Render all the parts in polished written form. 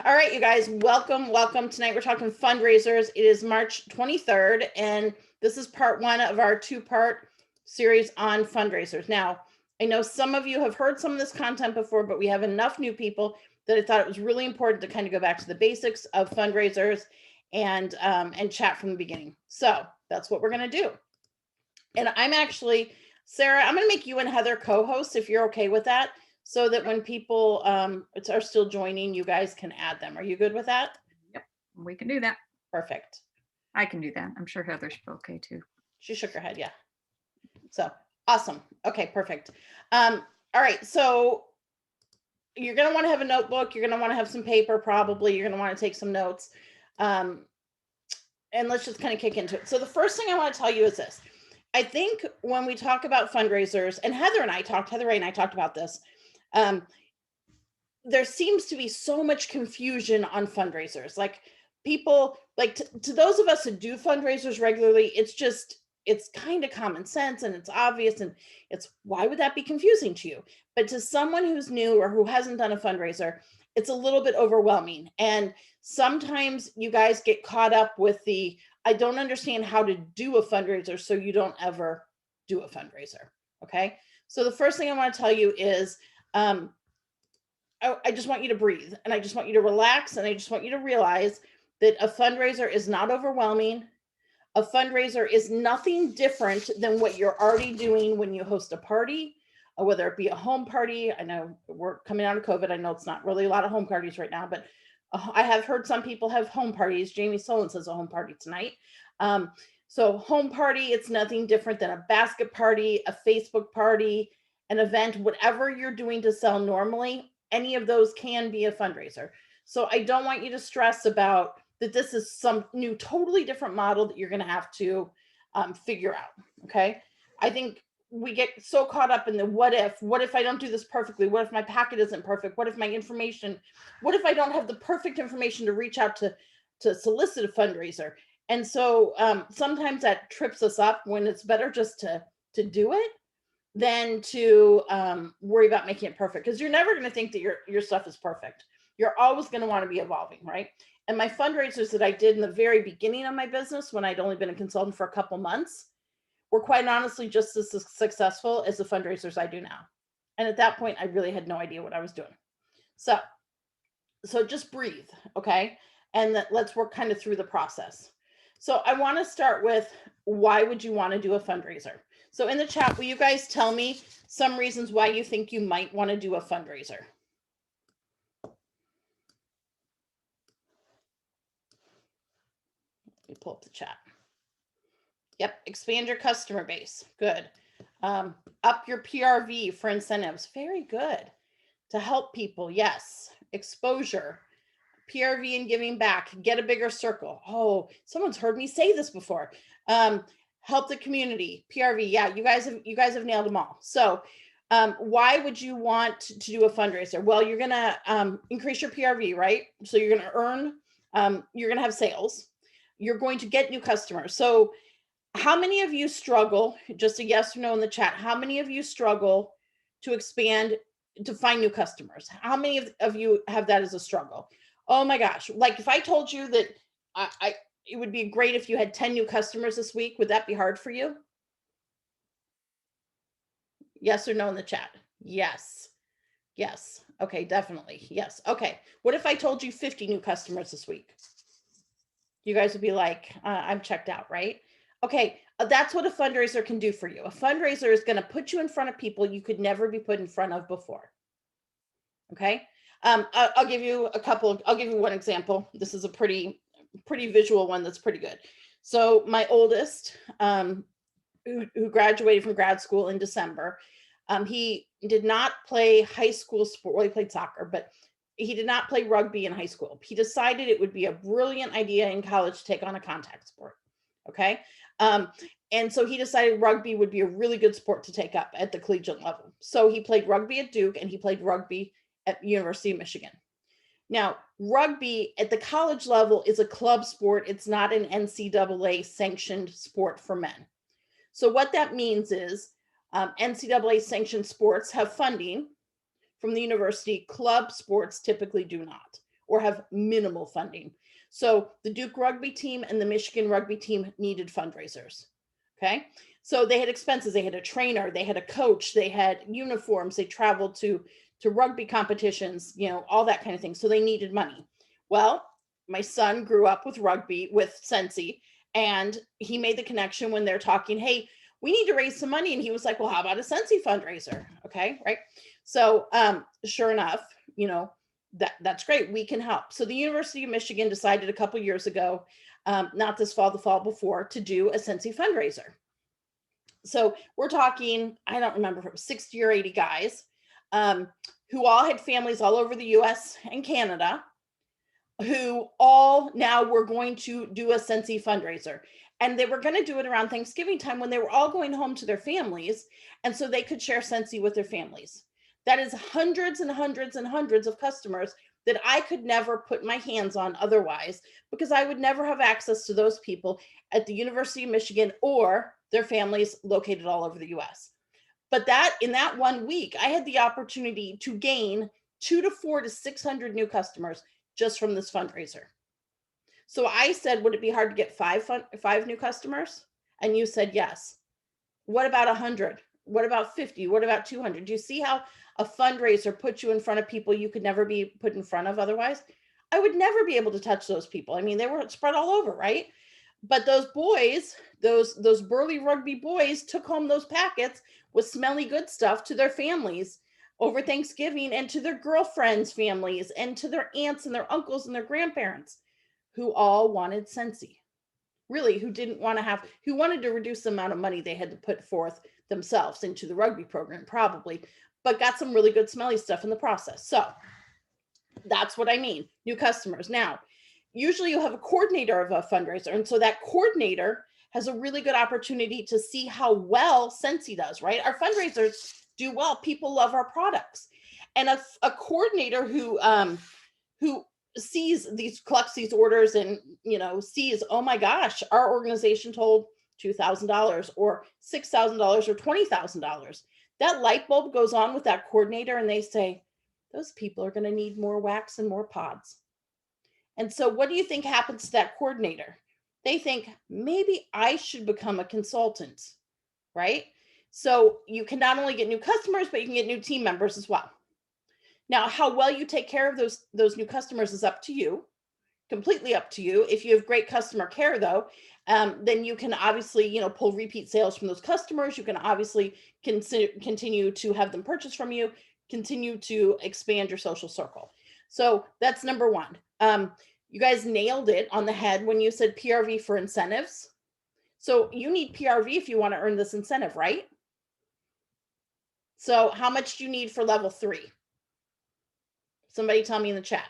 All right, you guys, welcome. Tonight we're talking fundraisers. It is March 23rd, and this is part one of our two-part series on fundraisers. Now, I know some of you have heard some of this content before, but we have enough new people that I thought it was really important to kind of go back to the basics of fundraisers and chat from the beginning. So that's what we're going to do. And I'm actually, Sarah, I'm going to make you and Heather co-hosts if you're okay with that, so that when people are still joining, you guys can add them. Are you good with that? Yep, we can do that. Perfect. I can do that. I'm sure Heather's okay too. She shook her head, yeah. So awesome. Okay, perfect. All right, so you're going to want to have a notebook. You're going to want to have some paper, probably. You're going to want to take some notes. And let's just kind of kick into it. So the first thing I want to tell you is this. I think when we talk about fundraisers, and Heather and I talked about this, there seems to be so much confusion on fundraisers. Like people, like to those of us who do fundraisers regularly, it's kind of common sense and it's obvious, and it's, why would that be confusing to you? But to someone who's new or who hasn't done a fundraiser, it's a little bit overwhelming. And sometimes you guys get caught up with the, I don't understand how to do a fundraiser, so you don't ever do a fundraiser. Okay. So the first thing I want to tell you is, I just want you to breathe, and I just want you to relax, and I just want you to realize that a fundraiser is not overwhelming. A fundraiser is nothing different than what you're already doing when you host a party, whether it be a home party. I know we're coming out of COVID. I know it's not really a lot of home parties right now, but I have heard some people have home parties. Jamie Solons has a home party tonight. So home party, it's nothing different than a basket party, a Facebook party, an event, whatever you're doing to sell normally. Any of those can be a fundraiser. So I don't want you to stress about that this is some new, totally different model that you're going to have to figure out. Okay. I think we get so caught up in the what if I don't do this perfectly? What if my packet isn't perfect? What if my information, what if I don't have the perfect information to reach out to solicit a fundraiser? And so sometimes that trips us up, when it's better just to do it than to worry about making it perfect, because you're never going to think that your stuff is perfect. You're always going to want to be evolving, right? And my fundraisers that I did in the very beginning of my business, when I'd only been a consultant for a couple months, were quite honestly just as successful as the fundraisers I do now. And at that point, I really had no idea what I was doing. So just breathe, okay? And let's work kind of through the process. So I want to start with, why would you want to do a fundraiser? So in the chat, will you guys tell me some reasons why you think you might want to do a fundraiser? Let me pull up the chat. Yep, expand your customer base. Good. Up your PRV for incentives. Very good. To help people, yes. Exposure. PRV and giving back. Get a bigger circle. Oh, someone's heard me say this before. Help the community. PRV. Yeah, you guys have nailed them all. So why would you want to do a fundraiser? Well, you're going to increase your PRV, right? So you're going to earn, you're going to have sales. You're going to get new customers. So how many of you struggle, just a yes or no in the chat, how many of you struggle to expand, to find new customers? How many of you have that as a struggle? Oh my gosh. Like if I told you that it would be great if you had 10 new customers this week, would that be hard for you? Yes or no in the chat? Yes. Yes. Okay, definitely. Yes. Okay. What if I told you 50 new customers this week? You guys would be like, I'm checked out, right? Okay, that's what a fundraiser can do for you. A fundraiser is going to put you in front of people you could never be put in front of before. Okay, I'll give you I'll give you one example. This is a pretty visual one that's pretty good. So my oldest, who graduated from grad school in December, he did not play high school sport. Well, he played soccer, but he did not play rugby in high school. He decided it would be a brilliant idea in college to take on a contact sport. Okay. And so he decided rugby would be a really good sport to take up at the collegiate level. So he played rugby at Duke and he played rugby at University of Michigan. Now, rugby at the college level is a club sport. It's not an NCAA sanctioned sport for men. So what that means is NCAA sanctioned sports have funding from the university. Club sports typically do not, or have minimal funding. So the Duke rugby team and the Michigan rugby team needed fundraisers. Okay. So they had expenses. They had a trainer, they had a coach, they had uniforms, they traveled to rugby competitions, all that kind of thing. So they needed money. Well, my son grew up with rugby with Sensi, and he made the connection when they're talking, hey, we need to raise some money. And he was like, well, how about a Sensi fundraiser? Okay. Right. So sure enough, that's great. We can help. So the University of Michigan decided a couple years ago, not this fall, the fall before, to do a Sensi fundraiser. So we're talking, I don't remember if it was 60 or 80 guys, who all had families all over the US and Canada, who all now were going to do a Sensi fundraiser. And they were going to do it around Thanksgiving time when they were all going home to their families. And so they could share Sensi with their families. That is hundreds and hundreds and hundreds of customers that I could never put my hands on otherwise, because I would never have access to those people at the University of Michigan or their families located all over the US. But that in that 1 week, I had the opportunity to gain 2 to 4 to 600 new customers just from this fundraiser. So I said, would it be hard to get five new customers? And you said yes. What about 100? What about 50? What about 200? Do you see how a fundraiser puts you in front of people you could never be put in front of otherwise? I would never be able to touch those people. I mean, they were spread all over, right? But those boys, those burly rugby boys, took home those packets with smelly good stuff to their families over Thanksgiving, and to their girlfriends' families, and to their aunts and their uncles and their grandparents, who all wanted Sensi. Really, who wanted to reduce the amount of money they had to put forth themselves into the rugby program, probably, but got some really good smelly stuff in the process. So that's what I mean, new customers. Now, usually you have a coordinator of a fundraiser, and so that coordinator has a really good opportunity to see how well Sensi does, right? Our fundraisers do well. People love our products. And a coordinator who collects these orders and sees, oh my gosh, our organization told $2,000 or $6,000 or $20,000. That light bulb goes on with that coordinator, and they say, those people are going to need more wax and more pods. And so what do you think happens to that coordinator? They think, maybe I should become a consultant, right? So you can not only get new customers, but you can get new team members as well. Now, how well you take care of those new customers is up to you, completely up to you. If you have great customer care, though, then you can obviously, pull repeat sales from those customers. You can obviously continue to have them purchase from you, continue to expand your social circle. So that's number one. You guys nailed it on the head when you said PRV for incentives. So you need PRV if you want to earn this incentive, right? So how much do you need for level 3? Somebody tell me in the chat.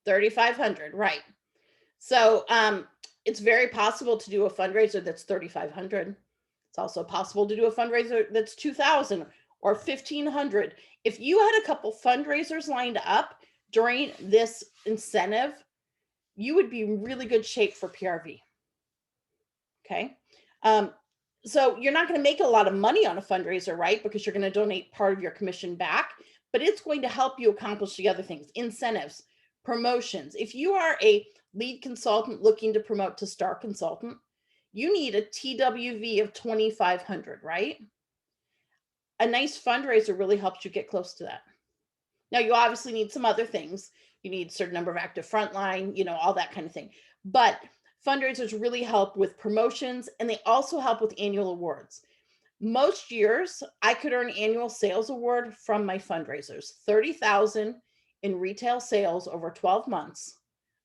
3,500, right? So it's very possible to do a fundraiser that's 3,500. It's also possible to do a fundraiser that's 2,000 or 1,500. If you had a couple fundraisers lined up during this incentive, you would be in really good shape for PRV. Okay. So you're not going to make a lot of money on a fundraiser, right? Because you're going to donate part of your commission back, but it's going to help you accomplish the other things: incentives, promotions. If you are a lead consultant looking to promote to star consultant, you need a TWV of 2,500, right? A nice fundraiser really helps you get close to that. Now, you obviously need some other things. You need a certain number of active frontline, all that kind of thing. But fundraisers really help with promotions, and they also help with annual awards. Most years, I could earn annual sales award from my fundraisers, 30,000 in retail sales over 12 months.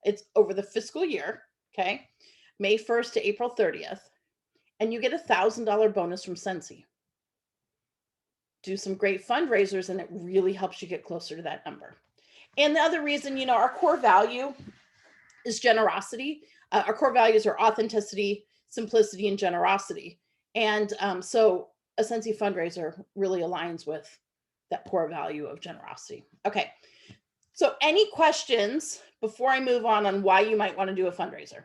It's over the fiscal year, okay? May 1st to April 30th. And you get a $1,000 bonus from Sensi. Do some great fundraisers, and it really helps you get closer to that number. And the other reason, our core value is generosity. Our core values are authenticity, simplicity, and generosity. And so a Sensi fundraiser really aligns with that core value of generosity. Okay. So any questions before I move on why you might want to do a fundraiser?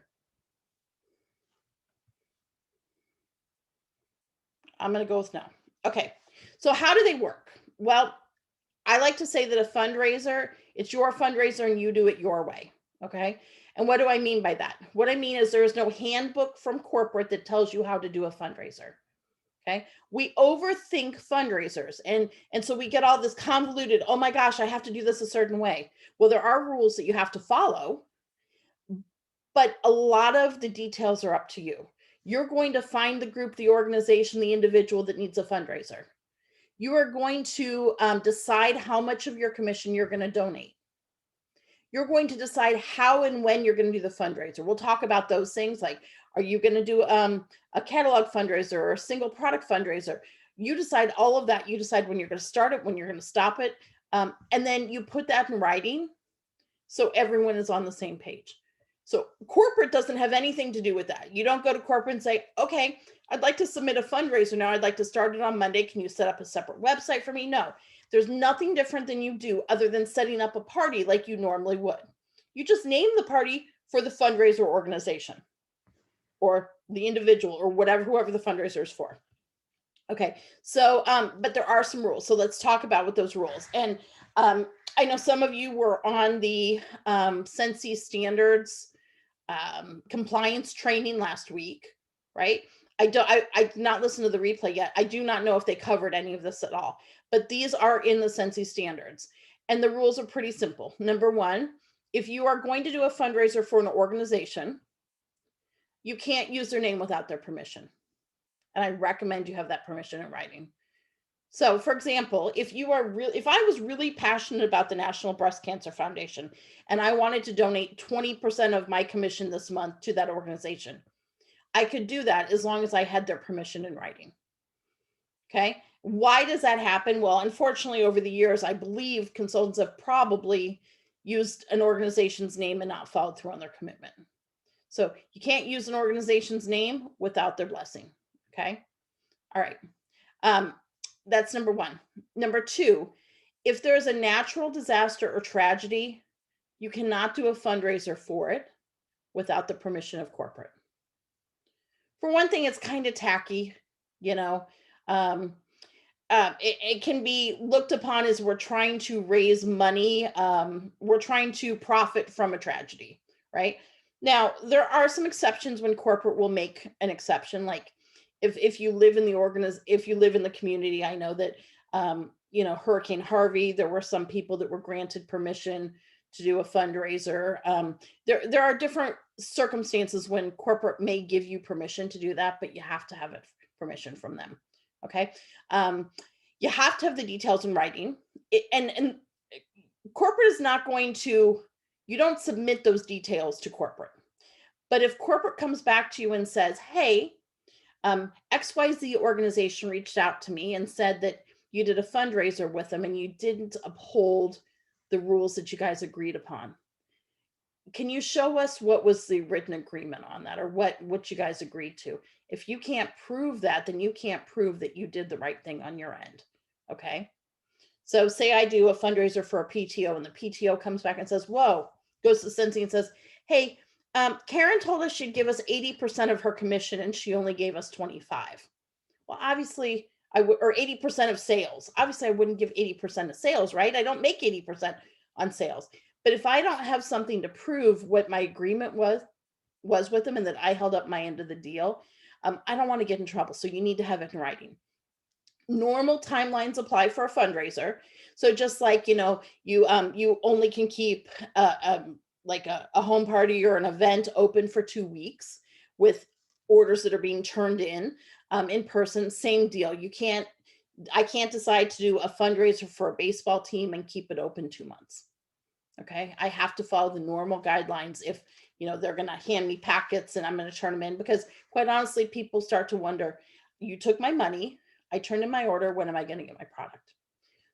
I'm going to go with no. Okay. So how do they work? Well, I like to say that a fundraiser, it's your fundraiser and you do it your way. Okay. And what do I mean by that? What I mean is there is no handbook from corporate that tells you how to do a fundraiser. Okay. We overthink fundraisers and so we get all this convoluted, oh my gosh, I have to do this a certain way. Well, there are rules that you have to follow, but a lot of the details are up to you. You're going to find the group, the organization, the individual that needs a fundraiser. You are going to decide how much of your commission you're going to donate. You're going to decide how and when you're going to do the fundraiser. We'll talk about those things like, are you going to do a catalog fundraiser or a single product fundraiser? You decide all of that. You decide when you're going to start it, when you're going to stop it. And then you put that in writing so everyone is on the same page. So corporate doesn't have anything to do with that. You don't go to corporate and say, okay, I'd like to submit a fundraiser now. I'd like to start it on Monday. Can you set up a separate website for me? No, there's nothing different than you do other than setting up a party like you normally would. You just name the party for the fundraiser organization or the individual or whatever, whoever the fundraiser is for. Okay, so but there are some rules. So let's talk about what those rules. And I know some of you were on the Sensi standards compliance training last week, right? I did not listen to the replay yet. I do not know if they covered any of this at all, but these are in the Sensi standards. And the rules are pretty simple. Number one, if you are going to do a fundraiser for an organization, you can't use their name without their permission. And I recommend you have that permission in writing. So, for example, if I was really passionate about the National Breast Cancer Foundation and I wanted to donate 20% of my commission this month to that organization, I could do that as long as I had their permission in writing. Okay. Why does that happen? Well, unfortunately, over the years, I believe consultants have probably used an organization's name and not followed through on their commitment. So you can't use an organization's name without their blessing. Okay. All right. That's number one. Number two, if there's a natural disaster or tragedy, you cannot do a fundraiser for it without the permission of corporate. For one thing, it's kind of tacky, you know. Um, it can be looked upon as we're trying to raise money. We're trying to profit from a tragedy, right? Now, there are some exceptions when corporate will make an exception, like if you live in if you live in the community. I know that Hurricane Harvey, there were some people that were granted permission to do a fundraiser. There are different circumstances when corporate may give you permission to do that, but you have to have it permission from them. Okay. You have to have the details in writing. And corporate is not going to, you don't submit those details to corporate. But if corporate comes back to you and says, hey, XYZ organization reached out to me and said that you did a fundraiser with them and you didn't uphold the rules that you guys agreed upon. Can you show us what was the written agreement on that or what you guys agreed to? If you can't prove that, then you can't prove that you did the right thing on your end. Okay. So say I do a fundraiser for a PTO and the PTO comes back and says, whoa, goes to Sensi and says, hey, Karen told us she'd give us 80% of her commission and she only gave us 25. Well, obviously I would, or 80% of sales. Obviously I wouldn't give 80% of sales, right? I don't make 80% on sales. But if I don't have something to prove what my agreement was with them and that I held up my end of the deal, I don't want to get in trouble. So you need to have it in writing. Normal timelines apply for a fundraiser. So just like, you only can keep like a home party or an event open for 2 weeks with orders that are being turned in person, same deal. I can't decide to do a fundraiser for a baseball team and keep it open 2 months. Okay. I have to follow the normal guidelines if, they're going to hand me packets and I'm going to turn them in, because quite honestly, people start to wonder, you took my money, I turned in my order, when am I going to get my product?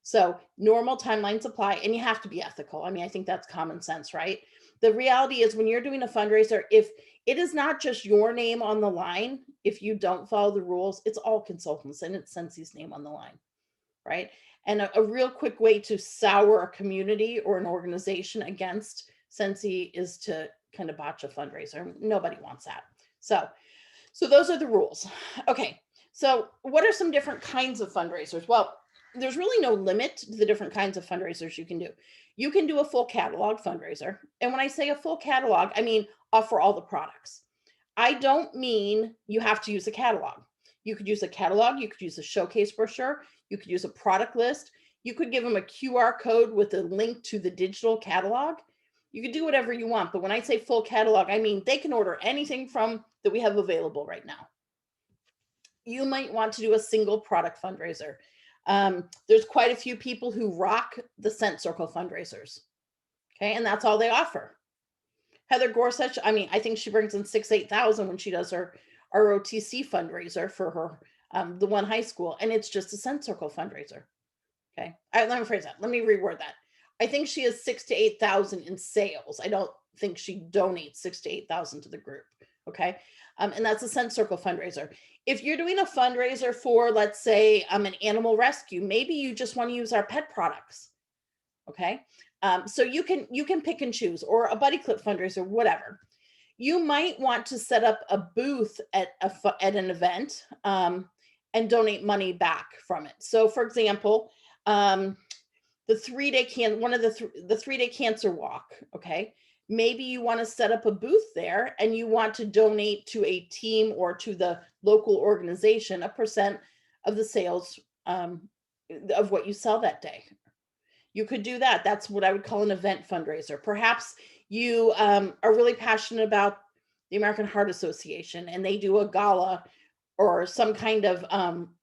So normal timelines apply and you have to be ethical. I mean, I think that's common sense, right? The reality is when you're doing a fundraiser, if it is not just your name on the line, if you don't follow the rules, it's all consultants and it's Sensi's name on the line, right? And a real quick way to sour a community or an organization against Sensi is to kind of botch a fundraiser. Nobody wants that. So those are the rules. Okay. So what are some different kinds of fundraisers? Well, there's really no limit to the different kinds of fundraisers you can do. You can do a full catalog fundraiser. And when I say a full catalog, I mean offer all the products. I don't mean you have to use a catalog. You could use a catalog, you could use a showcase brochure, you could use a product list, you could give them a QR code with a link to the digital catalog. You could do whatever you want, but when I say full catalog, I mean they can order anything from that we have available right now. You might want to do a single product fundraiser. There's quite a few people who rock the Cent Circle fundraisers. Okay, and that's all they offer. Heather Gorsuch, I mean, I think she brings in 8,000 when she does her ROTC fundraiser for her the one high school, and it's just a Cent Circle fundraiser. Okay, let me phrase that. Let me reword that. I think she has 6,000 to 8,000 in sales. I don't think she donates 6,000 to 8,000 to the group. Okay, and that's a Cent Circle fundraiser. If you're doing a fundraiser for, let's say, an animal rescue, maybe you just want to use our pet products. Okay, so you can pick and choose, or a buddy clip fundraiser, whatever. You might want to set up a booth at an event and donate money back from it. So, for example, the 3-day one of the 3-day cancer walk. Okay, maybe you want to set up a booth there, and you want to donate to a team or to the local organization a percent of the sales of what you sell that day. You could do that. That's what I would call an event fundraiser. Perhaps you are really passionate about the American Heart Association, and they do a gala or some kind of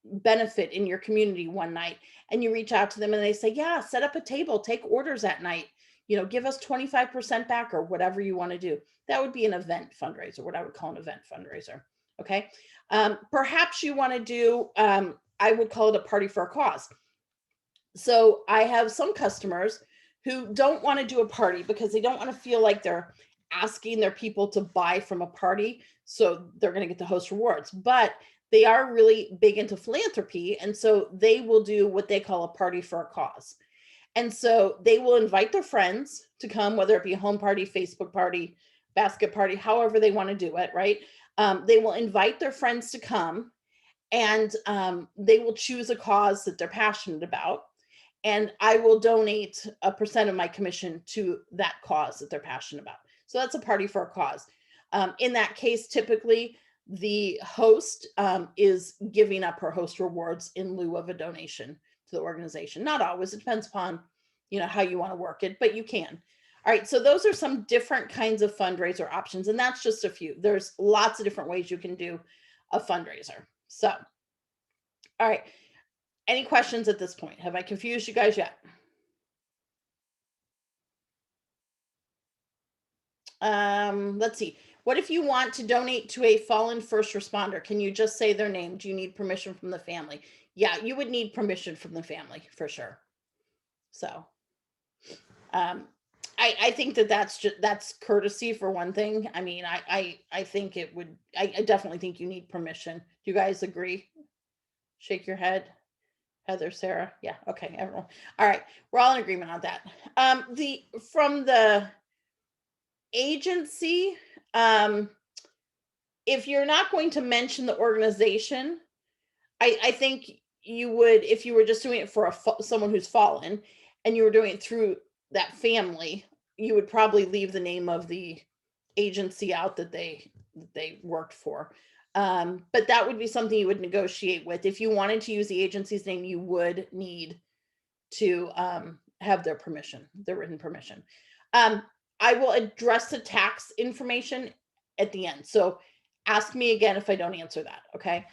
benefit in your community one night, and you reach out to them and they say, yeah, set up a table, take orders at night, give us 25% back, or whatever you want to do. That would be an event fundraiser, what I would call an event fundraiser. Okay. Perhaps you want to do, I would call it a party for a cause. So I have some customers who don't want to do a party because they don't want to feel like they're asking their people to buy from a party, so they're going to get the host rewards, but they are really big into philanthropy, and so they will do what they call a party for a cause. And so they will invite their friends to come, whether it be a home party, Facebook party, basket party, however they want to do it, right? They will invite their friends to come, and they will choose a cause that they're passionate about, and I will donate a percent of my commission to that cause that they're passionate about. So that's a party for a cause. In that case, typically the host is giving up her host rewards in lieu of a donation to the organization. Not always, it depends upon, how you want to work it, but you can. All right, so those are some different kinds of fundraiser options, and that's just a few. There's lots of different ways you can do a fundraiser. So, all right, any questions at this point? Have I confused you guys yet? Let's see. What if you want to donate to a fallen first responder? Can you just say their name? Do you need permission from the family? Yeah, you would need permission from the family for sure. So, I think that's courtesy for one thing. I mean, I think it would. I definitely think you need permission. Do you guys agree? Shake your head. Heather, Sarah. Yeah. Okay. Everyone. All right. We're all in agreement on that. From the agency, if you're not going to mention the organization, I think you would, if you were just doing it for someone who's fallen and you were doing it through that family, you would probably leave the name of the agency out that they worked for. But that would be something you would negotiate with. If you wanted to use the agency's name, you would need to have their permission, their written permission. I will address the tax information at the end. So ask me again if I don't answer that. Okay.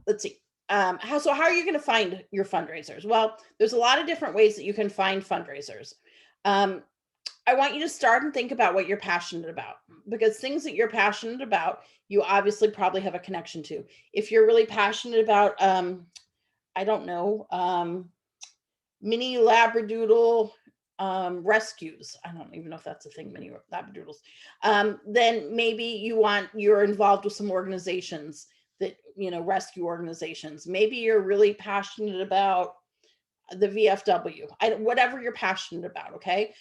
Let's see. So how are you going to find your fundraisers? Well, there's a lot of different ways that you can find fundraisers. I want you to start and think about what you're passionate about, because things that you're passionate about, you obviously probably have a connection to. If you're really passionate about, I don't know, mini labradoodle rescues. I don't even know if that's a thing, mini labradoodles. Then maybe you're involved with some organizations that, rescue organizations. Maybe you're really passionate about the VFW, whatever you're passionate about. Okay.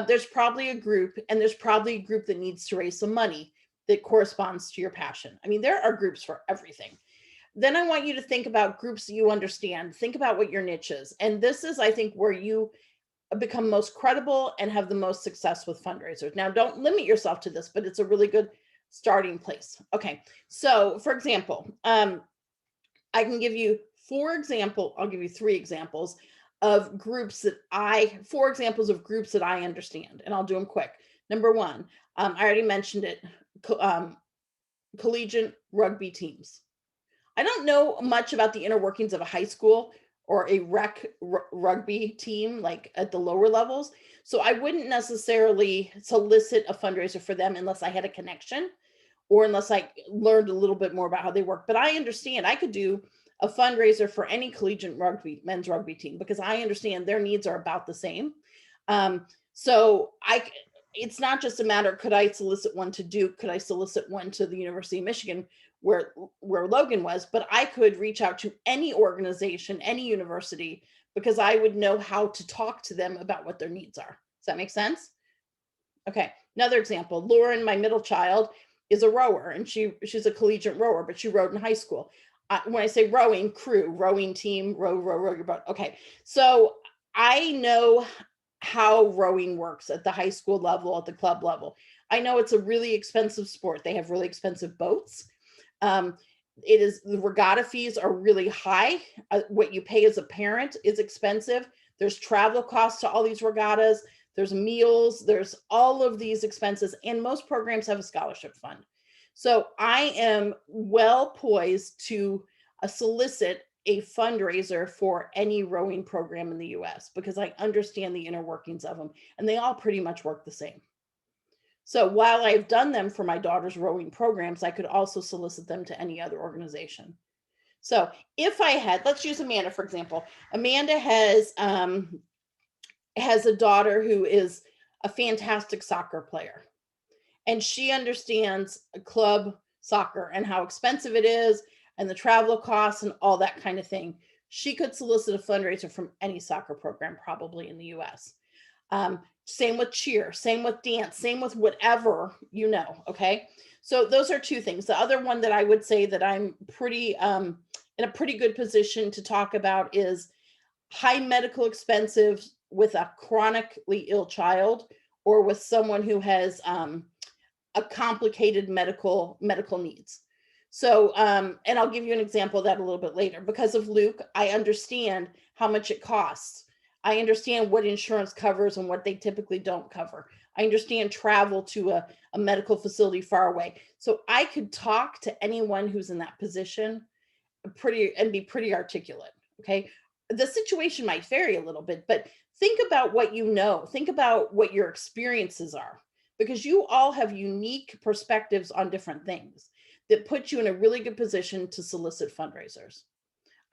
There's probably a group, and there's probably a group that needs to raise some money that corresponds to your passion. I mean, there are groups for everything. Then I want you to think about groups that you understand. Think about what your niche is. And this is, I think, where you become most credible and have the most success with fundraisers. Now, don't limit yourself to this, but it's a really good starting place. Okay. So, for example, I can give you I'll give you 3 examples of groups that 4 examples of groups that I understand, and I'll do them quick. Number one, I already mentioned it, collegiate rugby teams. I don't know much about the inner workings of a high school or a rugby team, like at the lower levels. So I wouldn't necessarily solicit a fundraiser for them unless I had a connection or unless I learned a little bit more about how they work. But I understand I could do a fundraiser for any collegiate men's rugby team, because I understand their needs are about the same. So it's not just a matter, could I solicit one to Duke? Could I solicit one to the University of Michigan where Logan was? But I could reach out to any organization, any university, because I would know how to talk to them about what their needs are. Does that make sense? Okay. Another example, Lauren, my middle child, is a rower, and she's a collegiate rower, but she rowed in high school. When I say rowing, crew, rowing team, row your boat. Okay. So I know how rowing works at the high school level, at the club level. I know it's a really expensive sport. They have really expensive boats. The regatta fees are really high. What you pay as a parent is expensive. There's travel costs to all these regattas. There's meals, there's all of these expenses, and most programs have a scholarship fund. So I am well poised to solicit a fundraiser for any rowing program in the US, because I understand the inner workings of them, and they all pretty much work the same. So while I've done them for my daughter's rowing programs, I could also solicit them to any other organization. So if I had, let's use Amanda, for example. Amanda has a daughter who is a fantastic soccer player, and she understands club soccer and how expensive it is and the travel costs and all that kind of thing. She could solicit a fundraiser from any soccer program probably in the US. Same with cheer, same with dance, same with whatever, okay? So those are 2 things. The other one that I would say that I'm pretty in a pretty good position to talk about is high medical expenses with a chronically ill child, or with someone who has a complicated medical needs. So, and I'll give you an example of that a little bit later. Because of Luke, I understand how much it costs. I understand what insurance covers and what they typically don't cover. I understand travel to a medical facility far away. So I could talk to anyone who's in that position be pretty articulate. Okay. The situation might vary a little bit, but think about what you know. Think about what your experiences are, because you all have unique perspectives on different things that put you in a really good position to solicit fundraisers.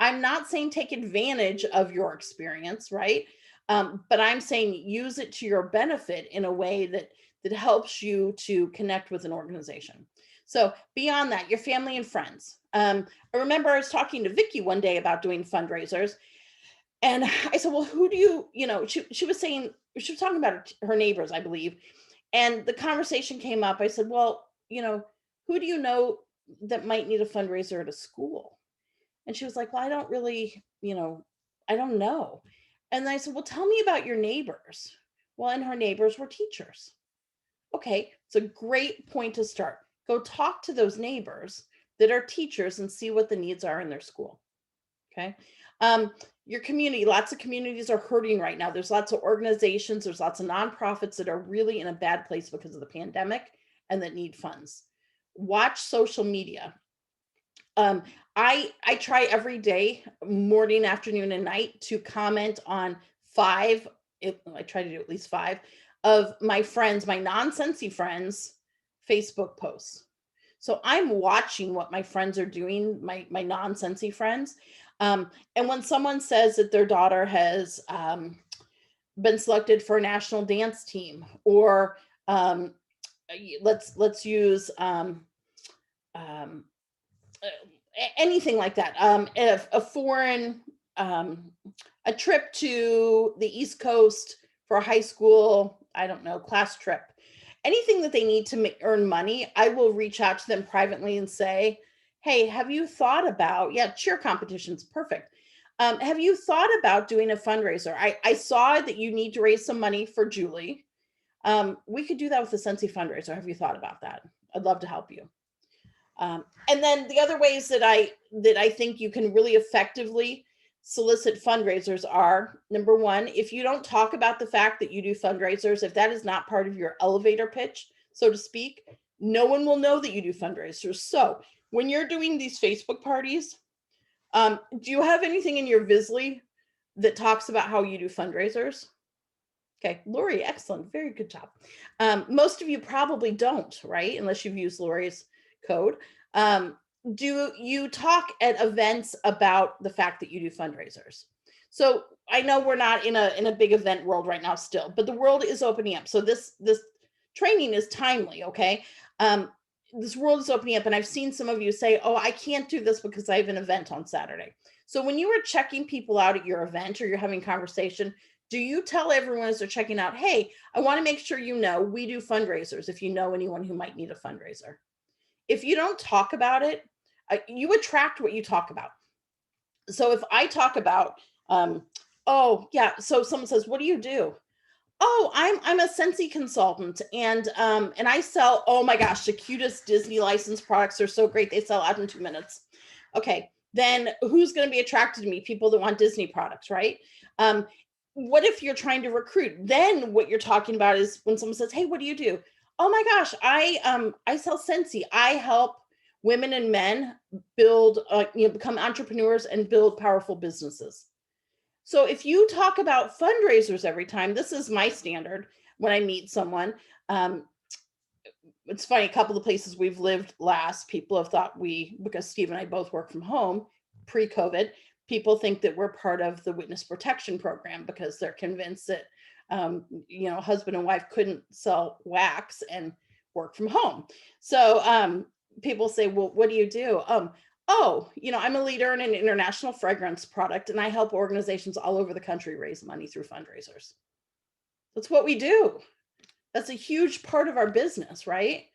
I'm not saying take advantage of your experience, right? But I'm saying use it to your benefit in a way that helps you to connect with an organization. So beyond that, your family and friends. I remember I was talking to Vicky one day about doing fundraisers, and I said, well, who do she was saying, she was talking about her neighbors, I believe. And the conversation came up. I said, well, who do you know that might need a fundraiser at a school? And she was like, well, I don't really, I don't know. And then I said, well, tell me about your neighbors. Well, and her neighbors were teachers. Okay, it's a great point to start. Go talk to those neighbors that are teachers and see what the needs are in their school. Okay. Your community, lots of communities are hurting right now. There's lots of organizations, there's lots of nonprofits that are really in a bad place because of the pandemic and that need funds. Watch social media. I try every day, morning, afternoon, and night, to comment on I try to do at least 5 of my friends, my non-Scentsy friends, Facebook posts. So I'm watching what my friends are doing, my non-Scentsy friends. And when someone says that their daughter has been selected for a national dance team, or let's use anything like that, if a foreign a trip to the East Coast for a high school, I don't know, class trip, anything that they need to earn money, I will reach out to them privately and say, Hey, have you thought about, yeah, cheer competitions, perfect. Have you thought about doing a fundraiser? I saw that you need to raise some money for Julie. We could do that with the Sensi fundraiser. Have you thought about that? I'd love to help you. And then the other ways that I think you can really effectively solicit fundraisers are, number one, if you don't talk about the fact that you do fundraisers, if that is not part of your elevator pitch, so to speak, no one will know that you do fundraisers. So when you're doing these Facebook parties, do you have anything in your Visly that talks about how you do fundraisers? Okay, Lori, excellent. Very good job. Most of you probably don't, right? Unless you've used Lori's code. Um, do you talk at events about the fact that you do fundraisers? So I know we're not in a big event world right now still, but the world is opening up. So this training is timely, okay? This world is opening up, and I've seen some of you say, "Oh, I can't do this because I have an event on Saturday." So when you are checking people out at your event or you're having conversation, do you tell everyone as they're checking out, hey, I want to make sure you know we do fundraisers if you know anyone who might need a fundraiser? If you don't talk about it, you attract what you talk about. So if I talk about, oh yeah, so someone says, what do you do? Oh, I'm a Sensi consultant, and I sell, oh my gosh, the cutest Disney licensed products are so great. They sell out in 2 minutes. Okay, then who's going to be attracted to me? People that want Disney products, right? What if you're trying to recruit? Then what you're talking about is when someone says, "Hey, what do you do?" Oh my gosh, I sell Sensi. I help women and men build, become entrepreneurs and build powerful businesses. So if you talk about fundraisers every time, this is my standard when I meet someone. Um, it's funny, a couple of places we've lived last, people have thought because Steve and I both work from home pre-COVID, people think that we're part of the witness protection program because they're convinced that, husband and wife couldn't sell wax and work from home. So people say, well, what do you do? Oh, I'm a leader in an international fragrance product, and I help organizations all over the country raise money through fundraisers. That's what we do. That's a huge part of our business, right?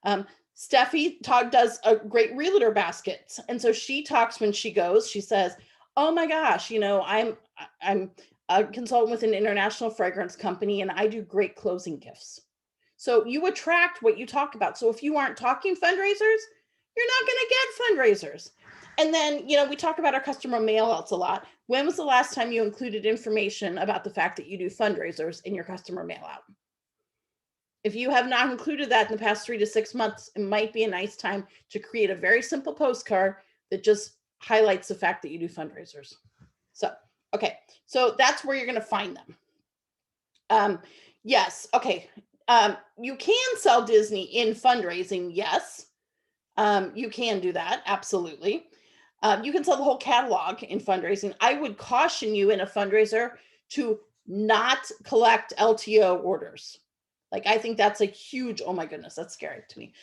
Steffi does a great realtor baskets. And so she talks when she goes, she says, oh my gosh, I'm a consultant with an international fragrance company and I do great closing gifts. So you attract what you talk about. So if you aren't talking fundraisers, you're not going to get fundraisers. And then, we talk about our customer mailouts a lot. When was the last time you included information about the fact that you do fundraisers in your customer mailout? If you have not included that in the past 3 to 6 months, it might be a nice time to create a very simple postcard that just highlights the fact that you do fundraisers. So, okay, so that's where you're going to find them. Yes, okay. You can sell Disney in fundraising. Yes, you can do that. Absolutely. You can sell the whole catalog in fundraising. I would caution you in a fundraiser to not collect LTO orders. Like, I think that's a huge, oh my goodness, that's scary to me.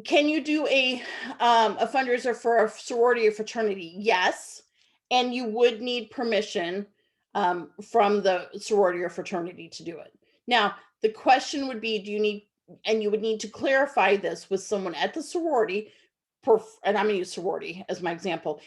Can you do a fundraiser for a sorority or fraternity? Yes. And you would need permission from the sorority or fraternity to do it. Now, the question would be, and you would need to clarify this with someone at the sorority, and I'm going to use sorority as my example.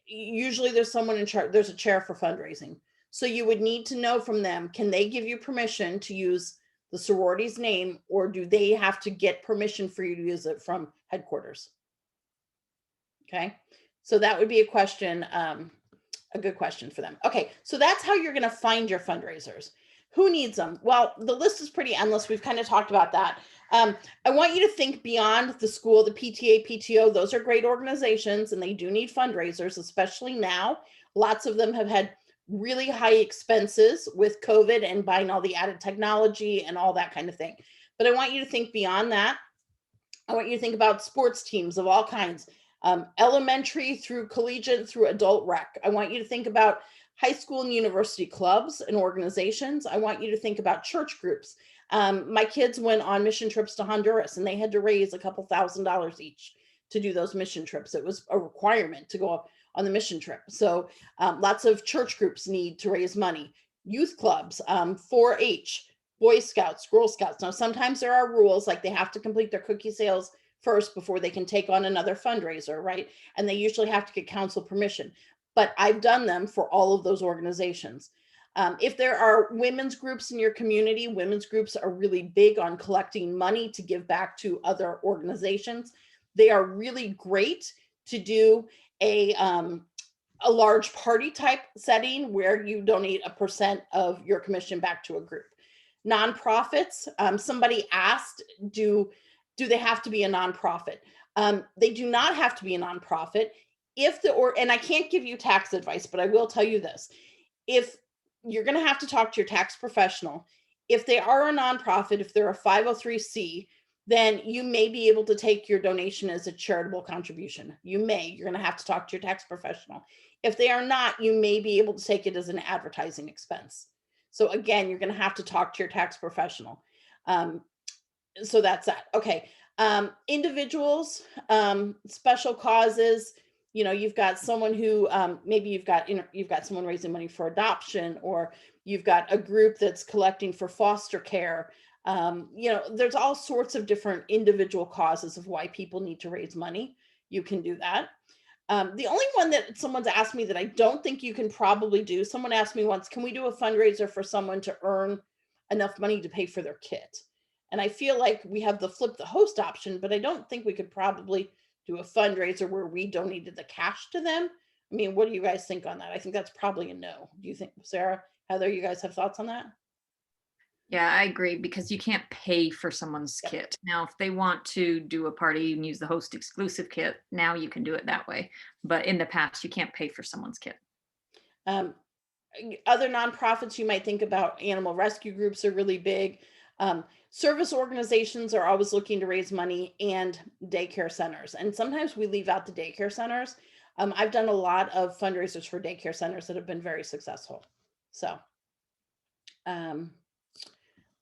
Usually there's someone in charge, there's a chair for fundraising. So you would need to know from them, can they give you permission to use the sorority's name, or do they have to get permission for you to use it from headquarters? Okay, so that would be a question, a good question for them. Okay, so that's how you're going to find your fundraisers. Who needs them? Well, the list is pretty endless. We've kind of talked about that. I want you to think beyond the school, the PTA, PTO. Those are great organizations and they do need fundraisers, especially now. Lots of them have had really high expenses with COVID and buying all the added technology and all that kind of thing. But I want you to think beyond that. I want you to think about sports teams of all kinds, elementary through collegiate through adult rec. I want you to think about high school and university clubs and organizations. I want you to think about church groups. My kids went on mission trips to Honduras and they had to raise a couple $1,000s each to do those mission trips. It was a requirement to go on the mission trip. So lots of church groups need to raise money. Youth clubs, 4-H, Boy Scouts, Girl Scouts. Now, sometimes there are rules like they have to complete their cookie sales first before they can take on another fundraiser, right? And they usually have to get council permission. But I've done them for all of those organizations. If there are women's groups in your community, women's groups are really big on collecting money to give back to other organizations. They are really great to do a large party type setting where you donate a percent of your commission back to a group. Nonprofits, somebody asked, do they have to be a nonprofit? They do not have to be a nonprofit. And I can't give you tax advice, but I will tell you this. If you're going to have to talk to your tax professional, if they are a nonprofit, if they're a 503c, then you may be able to take your donation as a charitable contribution. You're going to have to talk to your tax professional. If they are not, you may be able to take it as an advertising expense. So again, you're going to have to talk to your tax professional. So that's that. Okay. Individuals, special causes, you've got someone who, maybe you've got someone raising money for adoption, or you've got a group that's collecting for foster care. There's all sorts of different individual causes of why people need to raise money. You can do that. The only one that someone's asked me that I don't think you can probably do, someone asked me once, can we do a fundraiser for someone to earn enough money to pay for their kit? And I feel like we have the flip the host option, but I don't think we could probably do a fundraiser where we donated the cash to them. I mean, what do you guys think on that? I think that's probably a no. Do you think, Sarah, Heather, you guys have thoughts on that? Yeah, I agree, because you can't pay for someone's Yep. kit. Now, if they want to do a party and use the host exclusive kit, now you can do it that way. But in the past, you can't pay for someone's kit. Um, Other nonprofits you might think about, animal rescue groups are really big. Service organizations are always looking to raise money, and daycare centers. And sometimes we leave out the daycare centers. I've done a lot of fundraisers for daycare centers that have been very successful. So,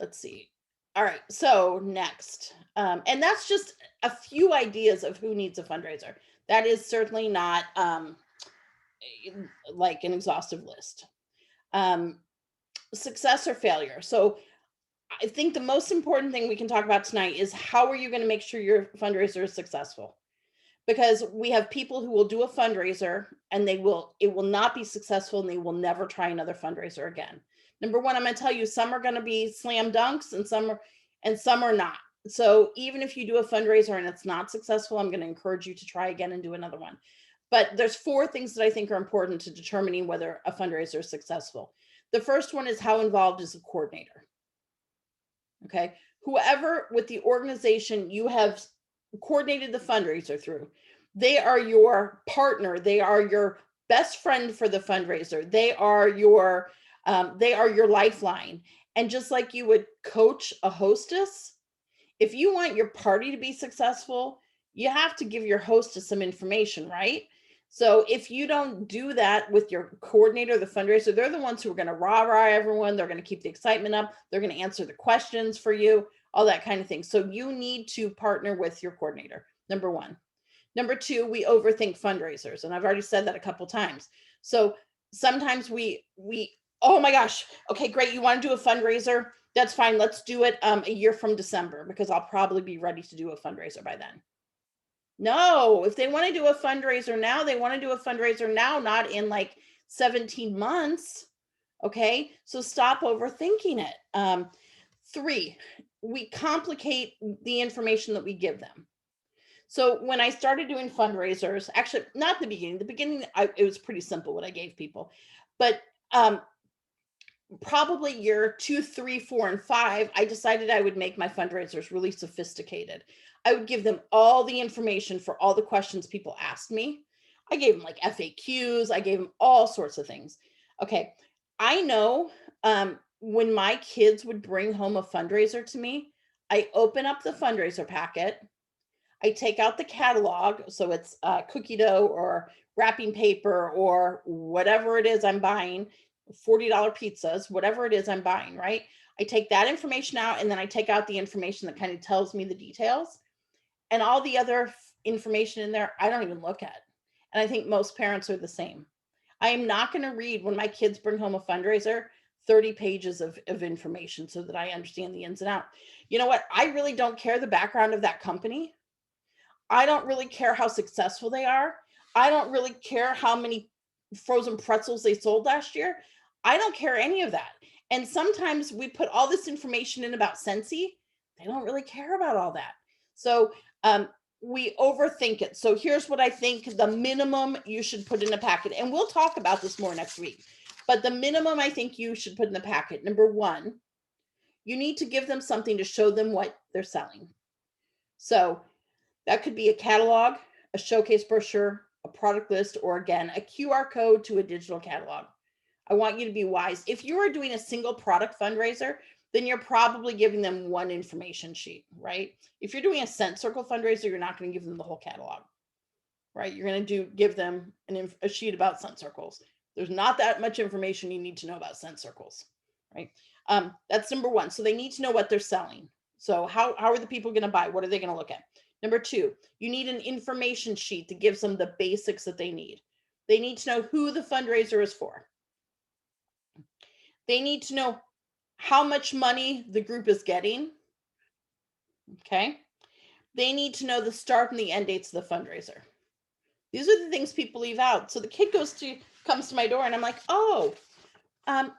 let's see. All right, so next, and that's just a few ideas of who needs a fundraiser. That is certainly not like an exhaustive list. Success or failure. So I think the most important thing we can talk about tonight is, how are you going to make sure your fundraiser is successful? Because we have people who will do a fundraiser and it will not be successful, and they will never try another fundraiser again. Number one, I'm going to tell you, some are going to be slam dunks and some are not. So even if you do a fundraiser and it's not successful, I'm going to encourage you to try again and do another one. But there's 4 things that I think are important to determining whether a fundraiser is successful. The first one is, how involved is the coordinator? Okay. Whoever with the organization you have coordinated the fundraiser through, they are your partner. They are your best friend for the fundraiser. They are your lifeline. And just like you would coach a hostess, if you want your party to be successful, you have to give your hostess some information, right? So if you don't do that with your coordinator, the fundraiser, they're the ones who are going to rah-rah everyone. They're going to keep the excitement up. They're going to answer the questions for you, all that kind of thing. So you need to partner with your coordinator, number one. Number two, we overthink fundraisers. And I've already said that a couple times. So sometimes we, oh my gosh, okay, great. You want to do a fundraiser? That's fine. Let's do it a year from December, because I'll probably be ready to do a fundraiser by then. No, if they want to do a fundraiser now, they want to do a fundraiser now, not in like 17 months. Okay, so stop overthinking it. 3, we complicate the information that we give them. So when I started doing fundraisers, actually not the beginning, it was pretty simple what I gave people, but probably year 2, 3, 4, and 5, I decided I would make my fundraisers really sophisticated. I would give them all the information for all the questions people asked me. I gave them like FAQs. I gave them all sorts of things. Okay. I know when my kids would bring home a fundraiser to me, I open up the fundraiser packet. I take out the catalog. So it's cookie dough or wrapping paper or whatever it is I'm buying, $40 pizzas, whatever it is I'm buying, right? I take that information out, and then I take out the information that kind of tells me the details, and all the other information in there, I don't even look at. And I think most parents are the same. I am not going to read, when my kids bring home a fundraiser, 30 pages of information so that I understand the ins and out. You know what? I really don't care the background of that company. I don't really care how successful they are. I don't really care how many frozen pretzels they sold last year. I don't care any of that. And sometimes we put all this information in about Scentsy. They don't really care about all that. So um, we overthink it. So here's what I think the minimum you should put in a packet. And we'll talk about this more next week. But the minimum I think you should put in the packet, number one, you need to give them something to show them what they're selling. So that could be a catalog, a showcase brochure, a product list, or again, a QR code to a digital catalog. I want you to be wise. If you are doing a single product fundraiser, then you're probably giving them one information sheet, right? If you're doing a Scent Circle fundraiser, you're not going to give them the whole catalog, right? You're going to give them a sheet about Scent Circles. There's not that much information you need to know about Scent Circles, right? That's number one. So they need to know what they're selling. So how are the people going to buy? What are they going to look at? Number two, you need an information sheet that gives them the basics that they need. They need to know who the fundraiser is for. They need to know how much money the group is getting. Okay. They need to know the start and the end dates of the fundraiser. These are the things people leave out. So the kid comes to my door and I'm like, oh,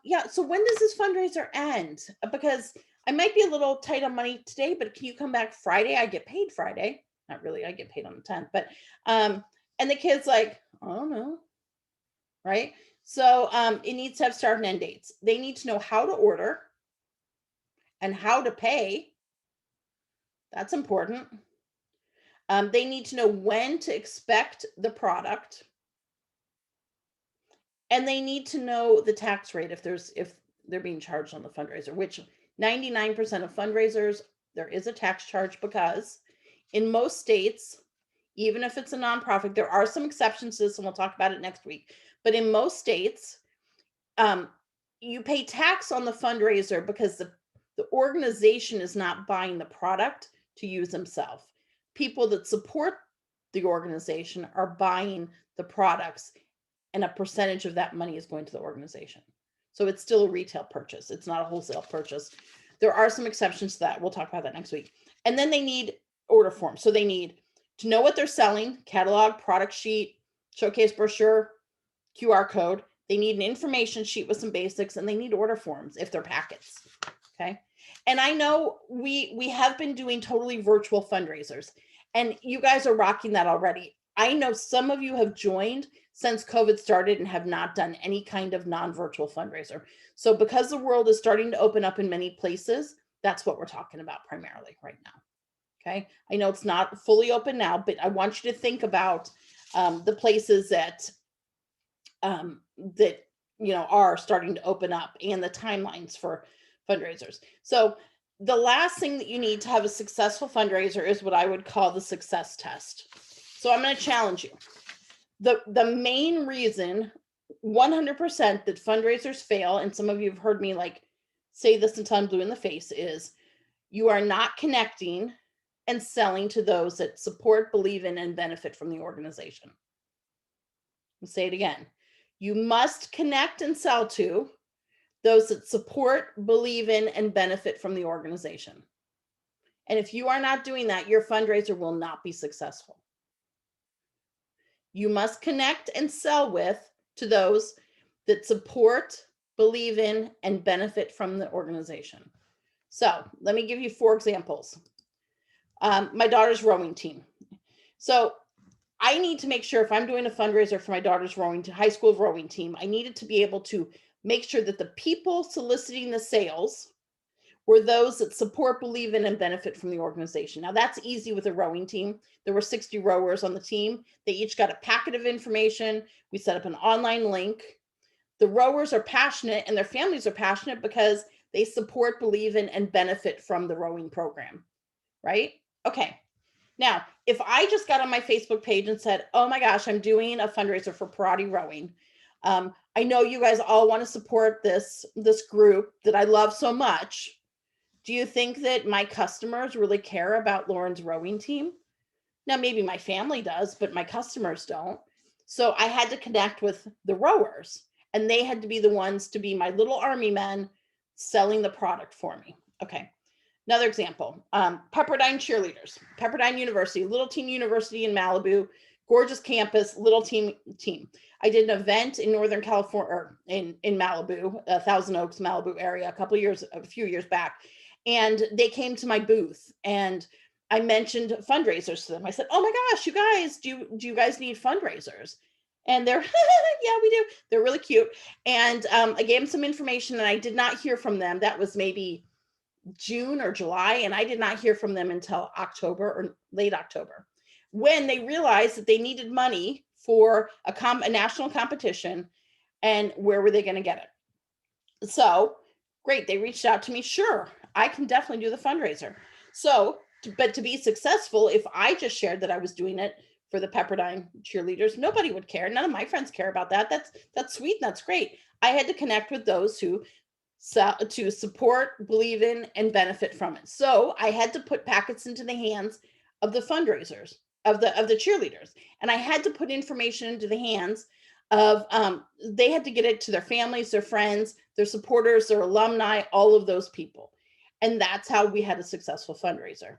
yeah. So when does this fundraiser end? Because I might be a little tight on money today, but can you come back Friday? I get paid Friday. Not really. I get paid on the 10th, but, and the kid's like, oh no. Right. So, it needs to have start and end dates. They need to know how to order and how to pay. That's important. They need to know when to expect the product. And they need to know the tax rate if they're being charged on the fundraiser, which 99% of fundraisers, there is a tax charge because in most states, even if it's a nonprofit, there are some exceptions to this, and we'll talk about it next week. But in most states, you pay tax on the fundraiser because the organization is not buying the product to use themselves. People that support the organization are buying the products, and a percentage of that money is going to the organization. So it's still a retail purchase. It's not a wholesale purchase. There are some exceptions to that. We'll talk about that next week. And then they need order forms. So they need to know what they're selling, catalog, product sheet, showcase brochure, QR code. They need an information sheet with some basics, and they need order forms if they're packets. Okay. And I know we have been doing totally virtual fundraisers, and you guys are rocking that already. I know some of you have joined since COVID started and have not done any kind of non-virtual fundraiser. So because the world is starting to open up in many places, that's what we're talking about primarily right now. Okay. I know it's not fully open now, but I want you to think about the places that are starting to open up and the timelines for fundraisers. So the last thing that you need to have a successful fundraiser is what I would call the success test. So I'm going to challenge you. The main reason 100% that fundraisers fail, and some of you have heard me say this until I'm blue in the face, is you are not connecting and selling to those that support, believe in, and benefit from the organization. I'll say it again. You must connect and sell to those that support, believe in, and benefit from the organization. And if you are not doing that, your fundraiser will not be successful. You must connect and sell to those that support, believe in, and benefit from the organization. So let me give you 4 examples. My daughter's rowing team. So I need to make sure if I'm doing a fundraiser for my daughter's high school rowing team, I needed to be able to make sure that the people soliciting the sales were those that support, believe in, and benefit from the organization. Now that's easy with a rowing team. There were 60 rowers on the team. They each got a packet of information. We set up an online link. The rowers are passionate and their families are passionate because they support, believe in, and benefit from the rowing program, right? Okay. Now, if I just got on my Facebook page and said, oh my gosh, I'm doing a fundraiser for Parati Rowing. I know you guys all want to support this group that I love so much. Do you think that my customers really care about Lauren's rowing team? Now, maybe my family does, but my customers don't. So I had to connect with the rowers, and they had to be the ones to be my little army men selling the product for me. Okay. Another example, Pepperdine cheerleaders, Pepperdine University, little team university in Malibu, gorgeous campus, little team. I did an event in Northern California, or in Malibu, Thousand Oaks, Malibu area, a few years back, and they came to my booth, and I mentioned fundraisers to them. I said, "Oh my gosh, you guys, do you guys need fundraisers?" And they're, yeah, we do. They're really cute. And I gave them some information, and I did not hear from them. That was maybe June or July, and I did not hear from them until October or late October, when they realized that they needed money for a national competition, and where were they going to get it? So great, they reached out to me. Sure, I can definitely do the fundraiser. So, but to be successful, if I just shared that I was doing it for the Pepperdine cheerleaders, nobody would care. None of my friends care about that. That's sweet and that's great. I had to connect with those who to support, believe in, and benefit from it. So I had to put packets into the hands of the fundraisers, of the cheerleaders, and I had to put information into the hands of they had to get it to their families, their friends, their supporters, their alumni, all of those people, and that's how we had a successful fundraiser.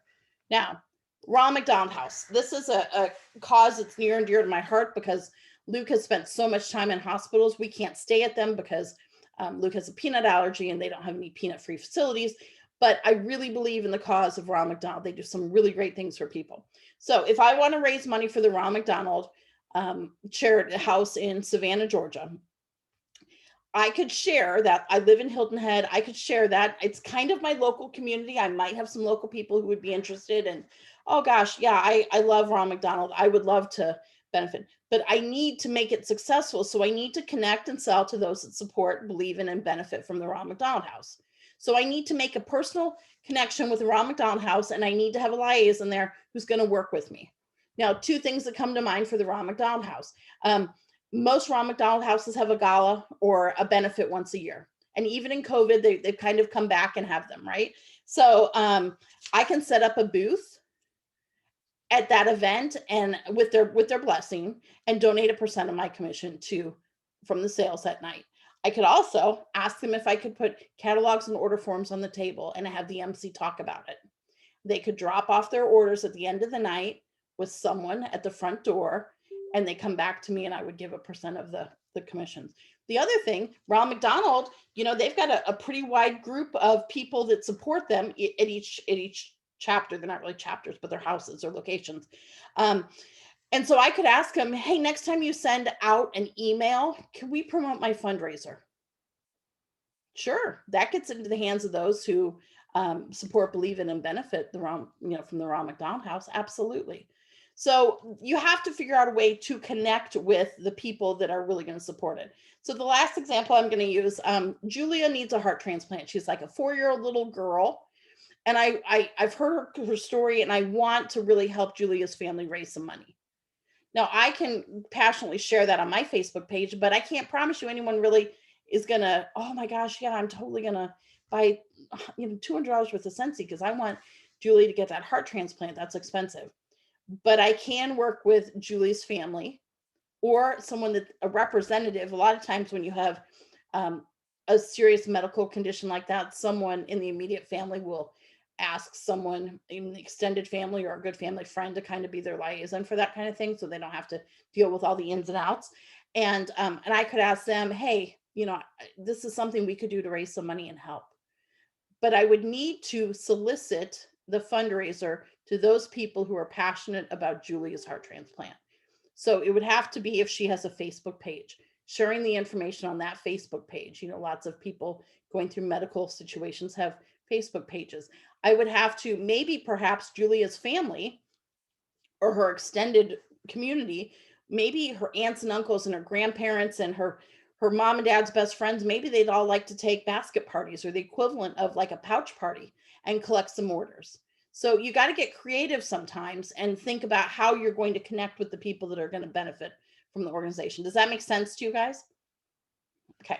Now, Ronald McDonald House. This is a cause that's near and dear to my heart because Luke has spent so much time in hospitals. We can't stay at them because Luke has a peanut allergy and they don't have any peanut free facilities. But I really believe in the cause of Ronald McDonald. They do some really great things for people. So if I want to raise money for the Ronald McDonald charity house in Savannah, Georgia, I could share that I live in Hilton Head. I could share that. It's kind of my local community. I might have some local people who would be interested. And oh gosh, yeah, I love Ron McDonald. I would love to benefit, but I need to make it successful. So I need to connect and sell to those that support, believe in, and benefit from the Ron McDonald House. So I need to make a personal connection with the Ron McDonald House, and I need to have a liaison there who's going to work with me. Now, two things that come to mind for the Ron McDonald House. Most Ron McDonald houses have a gala or a benefit once a year. And even in COVID, they've kind of come back and have them, right? So I can set up a booth at that event and with their blessing, and donate a percent of my commission to from the sales that night. I could also ask them if I could put catalogs and order forms on the table and have the MC talk about it. They could drop off their orders at the end of the night with someone at the front door, and they come back to me and I would give a percent of the commissions. The other thing, Ronald McDonald, they've got a pretty wide group of people that support them at each chapter. They're not really chapters, but they're houses or locations. And so I could ask them, hey, next time you send out an email, can we promote my fundraiser? Sure, that gets into the hands of those who support, believe in, and benefit from the Ron McDonald House. Absolutely. So you have to figure out a way to connect with the people that are really going to support it. So the last example I'm going to use, Julia needs a heart transplant. She's like a 4-year-old little girl, and I've heard her story, and I want to really help Julia's family raise some money. Now, I can passionately share that on my Facebook page, but I can't promise you anyone really is gonna, oh my gosh, yeah, I'm totally gonna buy, $200 worth of Scentsy because I want Julie to get that heart transplant. That's expensive. But I can work with Julie's family or someone that a representative. A lot of times when you have a serious medical condition like that, someone in the immediate family will ask someone in the extended family or a good family friend to kind of be their liaison for that kind of thing, so they don't have to deal with all the ins and outs. And I could ask them, hey, this is something we could do to raise some money and help. But I would need to solicit the fundraiser to those people who are passionate about Julia's heart transplant. So it would have to be, if she has a Facebook page, sharing the information on that Facebook page. Lots of people going through medical situations have Facebook pages. I would have to, maybe perhaps Julia's family or her extended community, maybe her aunts and uncles and her grandparents and her mom and dad's best friends, maybe they'd all like to take basket parties or the equivalent of like a pouch party and collect some orders. So you got to get creative sometimes and think about how you're going to connect with the people that are going to benefit from the organization. Does that make sense to you guys? Okay.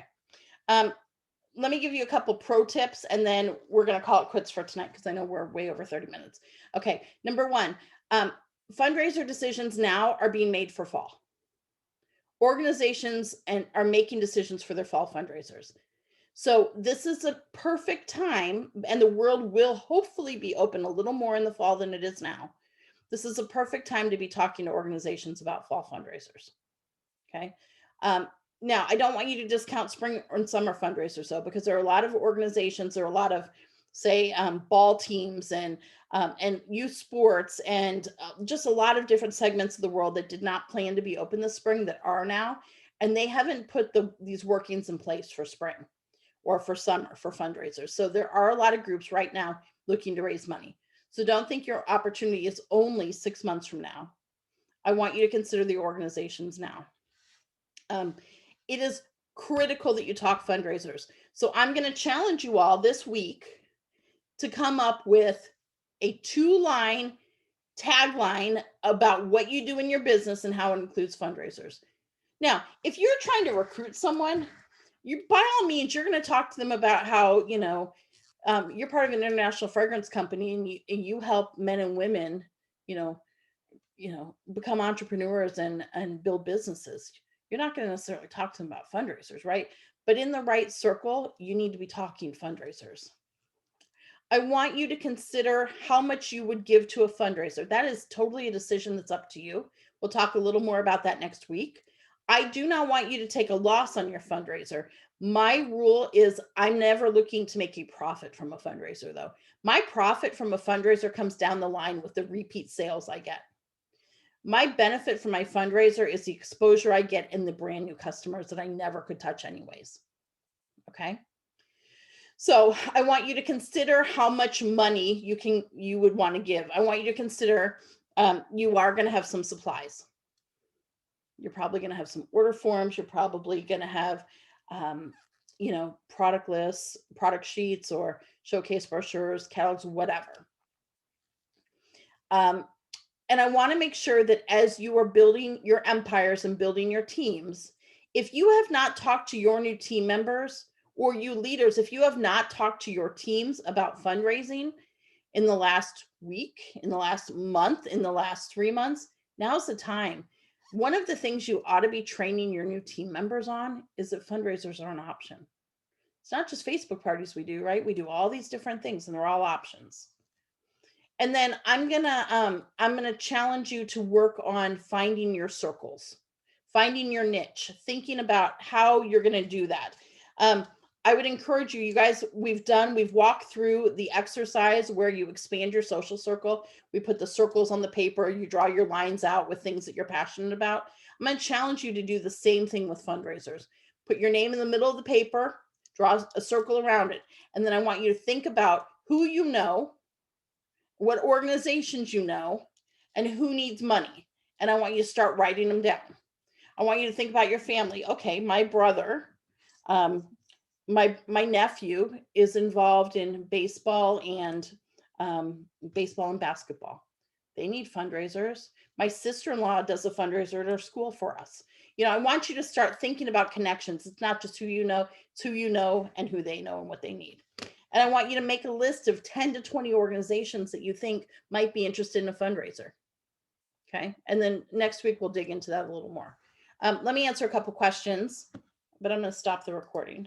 Let me give you a couple pro tips and then we're going to call it quits for tonight because I know we're way over 30 minutes. Okay. Number one, fundraiser decisions now are being made for fall. Organizations are making decisions for their fall fundraisers. So this is a perfect time, and the world will hopefully be open a little more in the fall than it is now. This is a perfect time to be talking to organizations about fall fundraisers. Okay. Um, Now, I don't want you to discount spring and summer fundraisers, though, because there are a lot of organizations, there are a lot of, say, ball teams and youth sports and just a lot of different segments of the world that did not plan to be open this spring that are now, and they haven't put these workings in place for spring or for summer for fundraisers. So there are a lot of groups right now looking to raise money. So don't think your opportunity is only 6 months from now. I want you to consider the organizations now. Um, it is critical that you talk fundraisers. So I'm going to challenge you all this week to come up with a 2-line tagline about what you do in your business and how it includes fundraisers. Now, if you're trying to recruit someone, you by all means you're going to talk to them about how you're part of an international fragrance company and you help men and women you know become entrepreneurs and build businesses. You're not going to necessarily talk to them about fundraisers, right? But in the right circle, you need to be talking fundraisers. I want you to consider how much you would give to a fundraiser. That is totally a decision that's up to you. We'll talk a little more about that next week. I do not want you to take a loss on your fundraiser. My rule is I'm never looking to make a profit from a fundraiser, though. My profit from a fundraiser comes down the line with the repeat sales I get. My benefit from my fundraiser is the exposure I get in the brand new customers that I never could touch anyways. Okay. So I want you to consider how much money you would want to give. I want you to consider you are going to have some supplies. You're probably going to have some order forms. You're probably going to have product lists, product sheets, or showcase brochures, catalogs, whatever. And I want to make sure that as you are building your empires and building your teams, if you have not talked to your new team members or you leaders, if you have not talked to your teams about fundraising in the last week, in the last month, in the last 3 months, now's the time. One of the things you ought to be training your new team members on is that fundraisers are an option. It's not just Facebook parties we do, right? We do all these different things and they're all options. And then I'm gonna challenge you to work on finding your circles, finding your niche, thinking about how you're gonna do that. I would encourage you guys, we've walked through the exercise where you expand your social circle. We put the circles on the paper, you draw your lines out with things that you're passionate about. I'm gonna challenge you to do the same thing with fundraisers. Put your name in the middle of the paper, draw a circle around it, and then I want you to think about who you know, what organizations you know, and who needs money. And I want you to start writing them down. I want you to think about your family. Okay, my brother, my nephew is involved in baseball and basketball. They need fundraisers. My sister-in-law does a fundraiser at our school for us. I want you to start thinking about connections. It's not just who you know, it's who you know and who they know and what they need. And I want you to make a list of 10 to 20 organizations that you think might be interested in a fundraiser. Okay. And then next week, we'll dig into that a little more. Let me answer a couple questions, but I'm going to stop the recording.